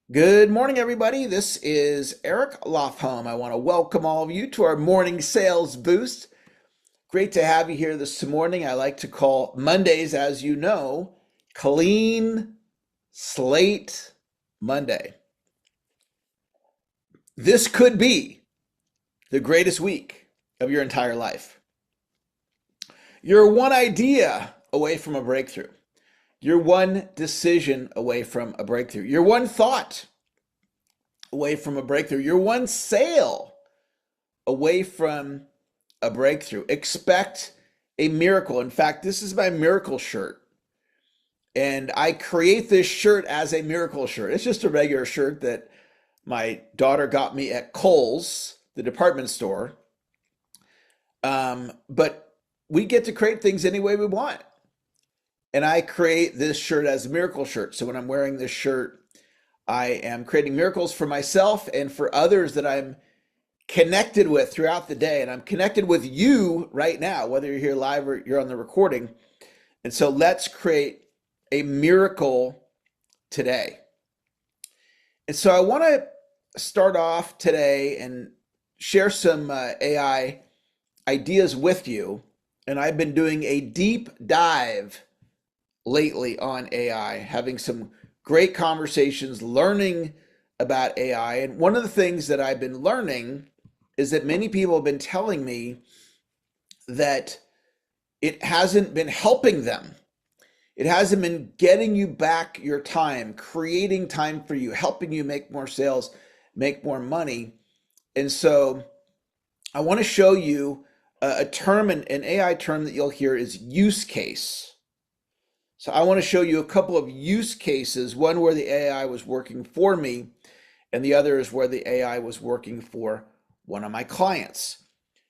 Good morning, everybody. This is Eric Lofholm. I want to welcome all of you to our morning sales boost. Great to have you here this morning. I like to call Mondays, as you know, Clean Slate Monday. This could be the greatest week of your entire life. You're one idea away from a breakthrough. You're one decision away from a breakthrough. You're one thought away from a breakthrough. You're one sale away from a breakthrough. Expect a miracle. In fact, this is my miracle shirt. And I create this shirt as a miracle shirt. It's just a regular shirt that my daughter got me at Kohl's, the department store. But we get to create things any way we want. And I create this shirt as a miracle shirt. So when I'm wearing this shirt, I am creating miracles for myself and for others that I'm connected with throughout the day. And I'm connected with you right now, whether you're here live or you're on the recording. And so let's create a miracle today. And so I want to start off today and share some AI ideas with you. And I've been doing a deep dive lately on AI, having some great conversations, learning about AI. And one of the things that I've been learning is that many people have been telling me that it hasn't been helping them. It hasn't been getting you back your time, creating time for you, helping you make more sales, make more money. And so I want to show you a term, an AI term that you'll hear is use case. So I want to show you a couple of use cases, one where the AI was working for me, and the other is where the AI was working for one of my clients.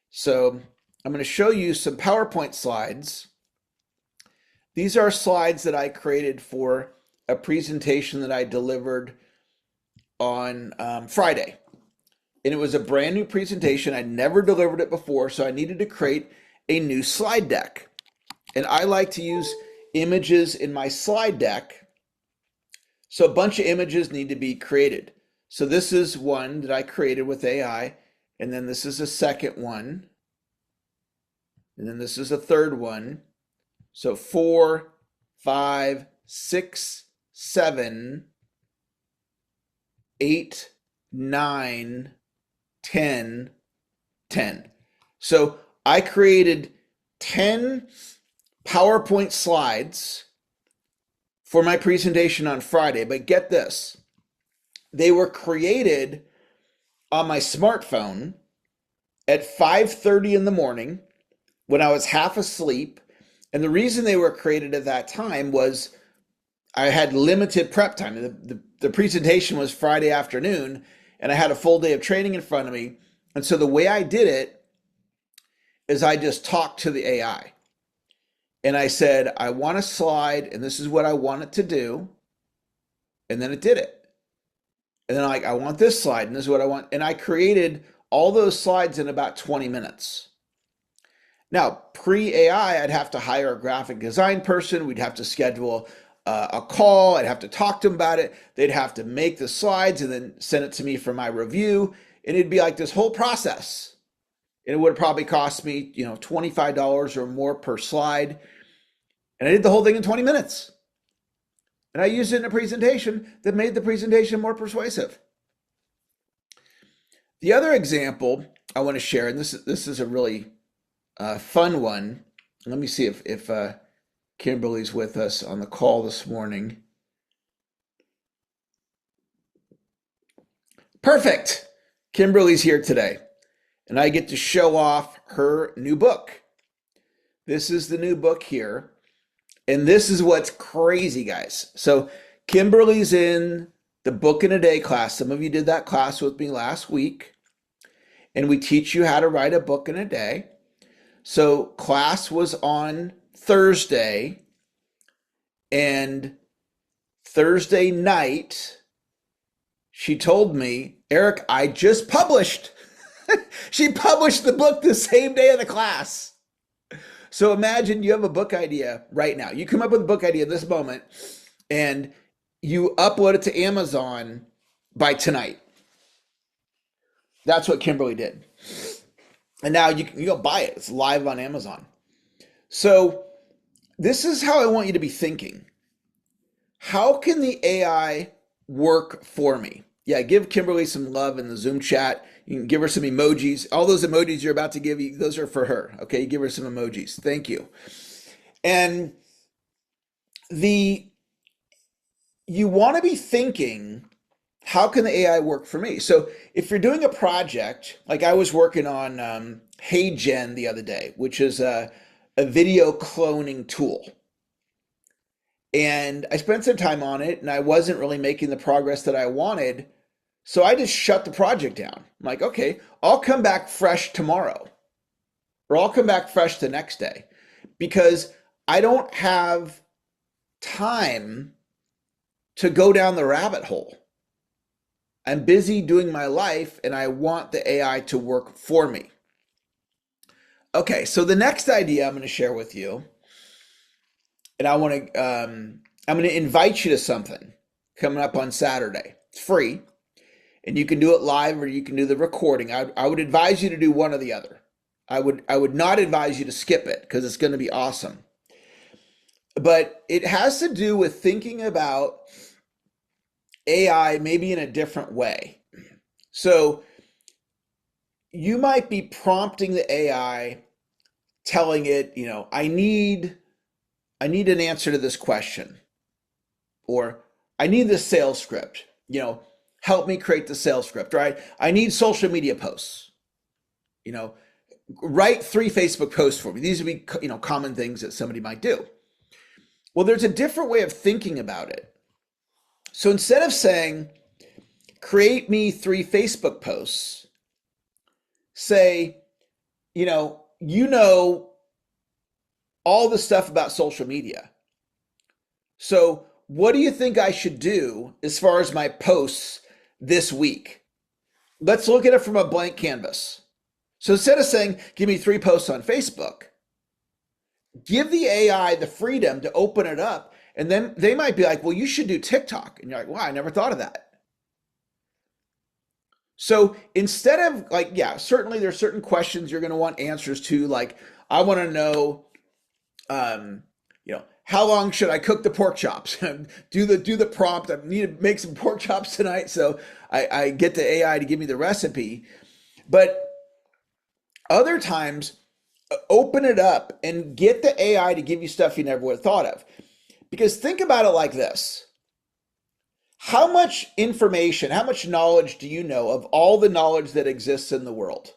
So I'm going to show you some PowerPoint slides. These are slides that I created for a presentation that I delivered on Friday. And it was a brand new presentation. I never delivered it before, so I needed to create a new slide deck. And I like to use images in my slide deck. So a bunch of images need to be created. So this is one that I created with AI, and then this is a second one, and then this is a third one. So 4, 5, 6, 7, 8, 9, 10, 10. So I created 10 PowerPoint slides for my presentation on Friday, but get this, they were created on my smartphone at 5:30 in the morning when I was half asleep. And the reason they were created at that time was I had limited prep time. The presentation was Friday afternoon, and I had a full day of training in front of me. And so the way I did it is I just talked to the AI. And I said, I want a slide, and this is what I want it to do. And then it did it. And then I want this slide, and this is what I want. And I created all those slides in about 20 minutes. Now, pre-AI, I'd have to hire a graphic design person. We'd have to schedule a call. I'd have to talk to them about it. They'd have to make the slides and then send it to me for my review. And it'd be like this whole process. And it would probably cost me, $25 or more per slide. And I did the whole thing in 20 minutes. And I used it in a presentation that made the presentation more persuasive. The other example I want to share, and this is a really fun one. Let me see if Kimberly's with us on the call this morning. Perfect. Kimberly's here today, and I get to show off her new book. This is the new book here, and this is what's crazy, guys. So Kimberly's in the Book in a Day class. Some of you did that class with me last week, and we teach you how to write a book in a day. So class was on Thursday, and Thursday night, she told me, Eric, I just published. She published the book the same day of the class. So imagine you have a book idea right now. You come up with a book idea this moment, and you upload it to Amazon, by tonight. That's what Kimberly did. And now you can go buy it. It's live on Amazon. So this is how I want you to be thinking. How can the AI work for me? Yeah, give Kimberly some love in the Zoom chat. You can give her some emojis. All those emojis you're about to give, those are for her. Okay, give her some emojis. Thank you. And the you want to be thinking, how can the AI work for me? So if you're doing a project, like I was working on HeyGen the other day, which is a video cloning tool. And I spent some time on it and I wasn't really making the progress that I wanted. So I just shut the project down. I'm like, okay, I'll come back fresh tomorrow, or I'll come back fresh the next day, because I don't have time to go down the rabbit hole. I'm busy doing my life and I want the AI to work for me. Okay, so the next idea I'm going to share with you, and I'm going to invite you to something coming up on Saturday. It's free, and you can do it live or you can do the recording. I would advise you to do one or the other. I would not advise you to skip it because it's going to be awesome. But it has to do with thinking about AI maybe in a different way. So you might be prompting the AI, telling it, I need an answer to this question, or I need this sales script, help me create the sales script, right? I need social media posts, write 3 Facebook posts for me. These would be, common things that somebody might do. Well, there's a different way of thinking about it. So instead of saying, create me 3 Facebook posts, say, you know all the stuff about social media. So what do you think I should do as far as my posts this week? Let's look at it from a blank canvas. So instead of saying, give me 3 posts on Facebook, give the AI the freedom to open it up. And then they might be like, well, you should do TikTok. And you're like, wow, I never thought of that. So instead of certainly there's certain questions you're going to want answers to. Like, I want to know, how long should I cook the pork chops? do the prompt. I need to make some pork chops tonight. So I get the AI to give me the recipe. But other times, open it up and get the AI to give you stuff you never would have thought of. Because think about it like this. How much information, how much knowledge do you know of all the knowledge that exists in the world?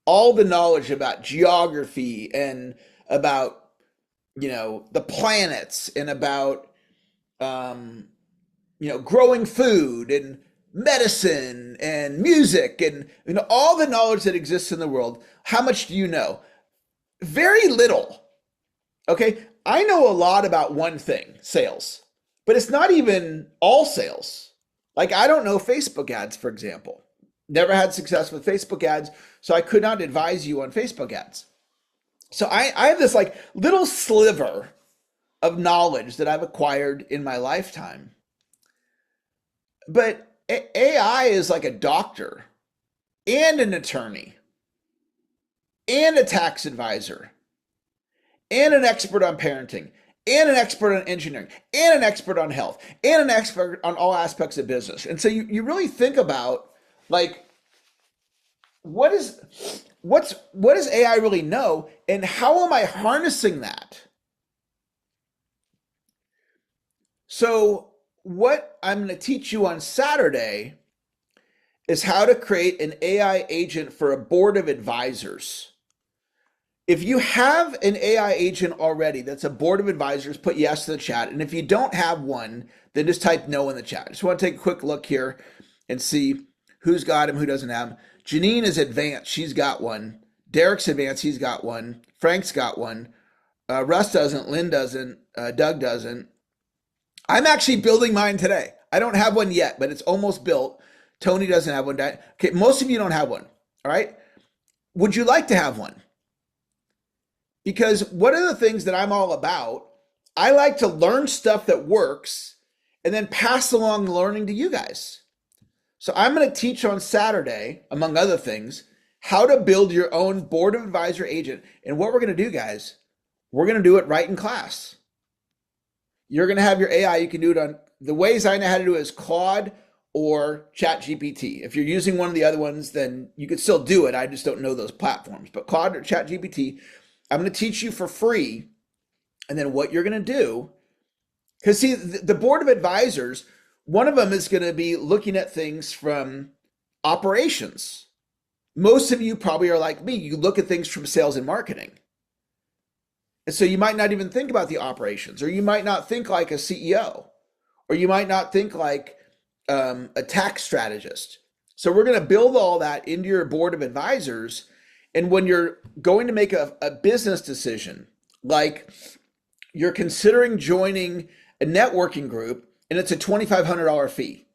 All the knowledge about geography and about, the planets and about, growing food and medicine and music and, all the knowledge that exists in the world. How much do you know? Very little. Okay. I know a lot about one thing, sales, but it's not even all sales. Like, I don't know Facebook ads, for example. Never had success with Facebook ads, so I could not advise you on Facebook ads. So I have this little sliver of knowledge that I've acquired in my lifetime. But AI is like a doctor and an attorney and a tax advisor and an expert on parenting and an expert on engineering and an expert on health and an expert on all aspects of business. And so you really think about what does AI really know, and how am I harnessing that? So what I'm going to teach you on Saturday is how to create an AI agent for a board of advisors. If you have an AI agent already that's a board of advisors, put yes to the chat. And if you don't have one, then just type no in the chat. I just want to take a quick look here and see who's got him, who doesn't have him. Janine is advanced. She's got one. Derek's advanced. He's got one. Frank's got one. Russ doesn't. Lynn doesn't. Doug doesn't. I'm actually building mine today. I don't have one yet, but it's almost built. Tony doesn't have one. Okay, most of you don't have one. All right. Would you like to have one? Because one of the things that I'm all about, I like to learn stuff that works and then pass along the learning to you guys. So I'm going to teach on Saturday, among other things, how to build your own board of advisor agent. And what we're going to do, guys, we're going to do it right in class. You're going to have your AI. You can do it on the ways I know how to do it is Claude or ChatGPT. If you're using one of the other ones, then you could still do it. I just don't know those platforms. But Claude or ChatGPT, I'm going to teach you for free. And then what you're going to do, because see, the board of advisors, one of them is going to be looking at things from operations. Most of you probably are like me. You look at things from sales and marketing. And so you might not even think about the operations, or you might not think like a CEO, or you might not think like a tax strategist. So we're going to build all that into your board of advisors. And when you're going to make a business decision, like you're considering joining a networking group and it's a $2,500 fee,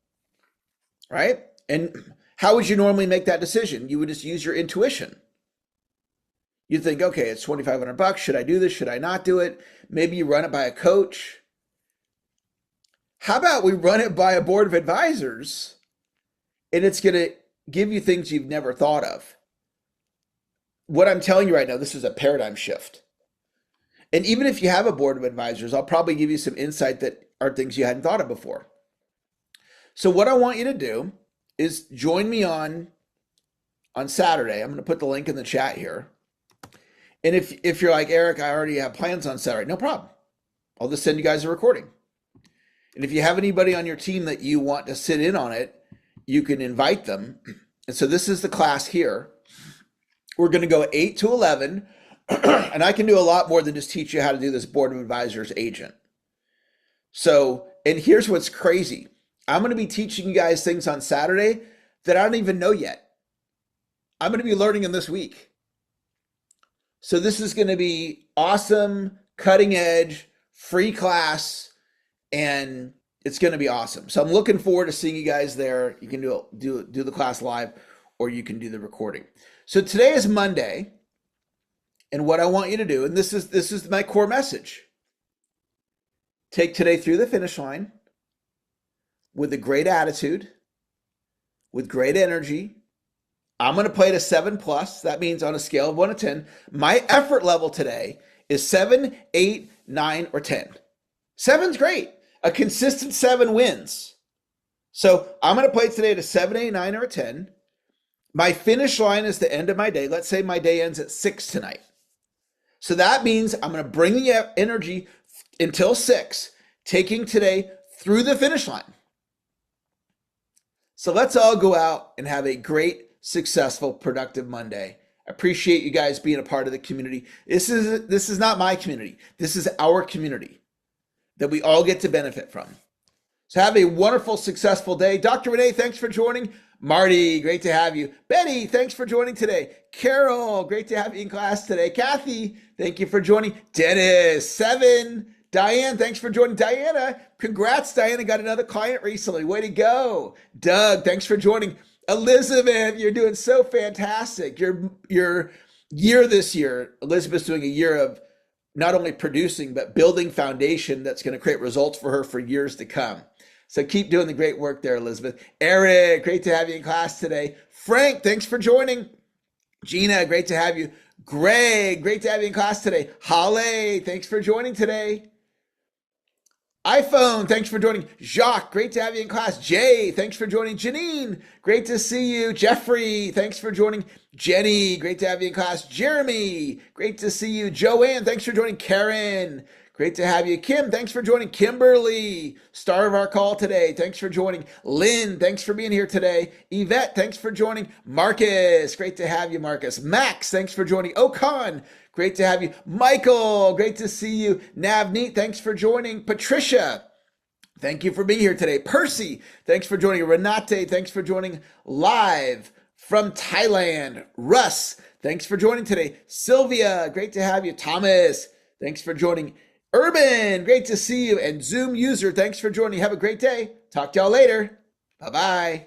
right? And how would you normally make that decision? You would just use your intuition. You think, okay, it's $2,500. Should I do this? Should I not do it? Maybe you run it by a coach. How about we run it by a board of advisors and it's going to give you things you've never thought of? What I'm telling you right now, this is a paradigm shift. And even if you have a board of advisors, I'll probably give you some insight that are things you hadn't thought of before. So what I want you to do is join me on Saturday. I'm going to put the link in the chat here. And if you're like, Eric, I already have plans on Saturday, no problem. I'll just send you guys a recording. And if you have anybody on your team that you want to sit in on it, you can invite them. And so this is the class here. We're going to go 8 to 11. And I can do a lot more than just teach you how to do this board of advisors agent. So, and here's what's crazy. I'm going to be teaching you guys things on Saturday that I don't even know yet. I'm going to be learning them this week. So this is going to be awesome, cutting edge, free class, and it's going to be awesome. So I'm looking forward to seeing you guys there. You can do the class live, or you can do the recording. So today is Monday, and what I want you to do, and this is my core message. Take today through the finish line with a great attitude, with great energy. I'm going to play to 7+. That means on a scale of 1 to 10, my effort level today is 7, 8, 9, or 10. 7's great. A consistent 7 wins. So I'm going to play today to 7, 8, 9, or a 10. My finish line is the end of my day. Let's say my day ends at 6 tonight. So that means I'm going to bring the energy until 6, taking today through the finish line. So let's all go out and have a great, successful, productive Monday. I appreciate you guys being a part of the community. This is not my community. This is our community that we all get to benefit from. So have a wonderful, successful day. Dr. Renee, thanks for joining. Marty, great to have you. Betty, thanks for joining today. Carol, great to have you in class today. Kathy, thank you for joining. Dennis, 7. Diane, thanks for joining. Diana, congrats. Diana got another client recently. Way to go. Doug, thanks for joining. Elizabeth, you're doing so fantastic. Your year this year, Elizabeth's doing a year of not only producing, but building foundation that's going to create results for her for years to come. So keep doing the great work there, Elizabeth. Eric, great to have you in class today. Frank, thanks for joining. Gina, great to have you. Greg, great to have you in class today. Holly, thanks for joining today. iPhone, thanks for joining. Jacques, great to have you in class. Jay, thanks for joining. Janine, great to see you. Jeffrey, thanks for joining. Jenny, great to have you in class. Jeremy, great to see you. Joanne, thanks for joining. Karen, great to have you. Kim, thanks for joining. Kimberly, star of our call today, thanks for joining. Lynn, thanks for being here today. Yvette, thanks for joining. Marcus, great to have you, Marcus. Max, thanks for joining. Okan, great to have you. Michael, great to see you. Navneet, thanks for joining. Patricia, thank you for being here today. Percy, thanks for joining. Renate, thanks for joining live from Thailand. Russ, thanks for joining today. Sylvia, great to have you. Thomas, thanks for joining. Urban, great to see you. And Zoom user, thanks for joining. Have a great day. Talk to y'all later. Bye-bye.